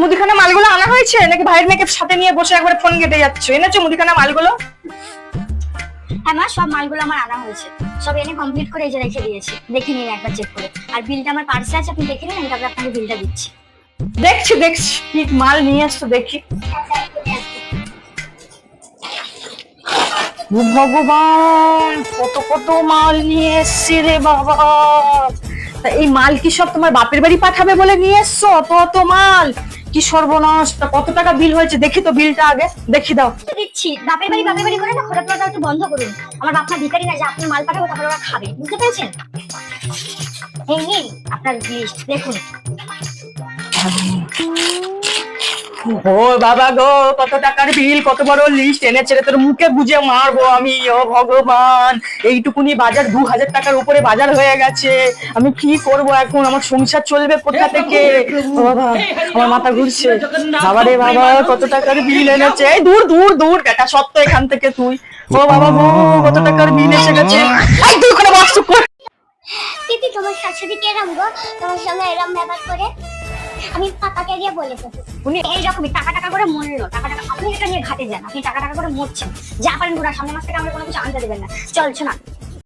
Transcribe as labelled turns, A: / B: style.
A: মুদিখানা মালগুলো আনা হয়েছে নাকি ভাইয়ের মেয়েকে সাথে নিয়ে বসে একবারে ফোন কেটে যাচ্ছ? এনেছো মুদিখানা মালগুলো?
B: হ্যাঁ মা, সব মালগুলো আমার আনা হয়েছে, সব এনে কমপ্লিট করে এই যে রেখে দিয়েছি, দেখে নিন একবার চেক করে। আর বিলটা আমার পার্সে আছে, আপনি দেখে নিন, আমি তারপরে আপনাকে বিলটা দিচ্ছি।
A: দেখছি দেখছি কি মাল নিয়ে আসছো দেখি। ও ভগবান, কত কত মাল নিয়ে এসছি রে বাবা। তা এই মাল কি সব তোমার বাপের বাড়ি পাঠাবে বলে নিয়ে এসছো? অত অত মাল, কি সর্বনাশ। তা কত টাকা বিল হয়েছে দেখি তো, বিলটা আগে দেখি দাও।
B: দিচ্ছি, বাপের বাড়ি করে না খোটাপোটা একটু বন্ধ করুন। আমার বাপ মা ভিখারি না যে আপনি মাল পাঠাবো তারপরে ওরা খাবে, বুঝতে পেরেছেন? এই নিন আপনার লিস্ট দেখুন।
A: ও বাবা গো, কত টাকার বিল, কত বড় লিস্ট এনেছে রে, তোর মুখে গুজে মারবো আমি। ও ভগবান, এইটুকুনি বাজার 2000 টাকার উপরে বাজার হয়ে গেছে। আমি কি করব এখন? আমার সংসার চলবে কোথা থেকে? ও বাবা, আমার মাথা ঘুরছে। বাবা রে বাবা, কত টাকার বিল এনেছে। এই দূর দূর দূর বেটা, সত্য এখান থেকে তুই। ও বাবা গো, কত টাকার বিল এসে গেছে। এই তুই করে বাস কর।
B: দিদি তোমার শাশুড়ি কেরাম গো, তোমার সঙ্গে এরম ব্যবহার করে? আমি পাপাকে গিয়ে বলে দেবো। উনি এইরকমই টাকা টাকা করে মরলো, টাকা টাকা। আপনি এটা নিয়ে ঘাটে যান, আপনি টাকা টাকা করে মরছেন। যা পারেন ঘোরা, সামনের মাস থেকে আমরা কোনো কিছু আনতে দেবেন না। চল শোনা,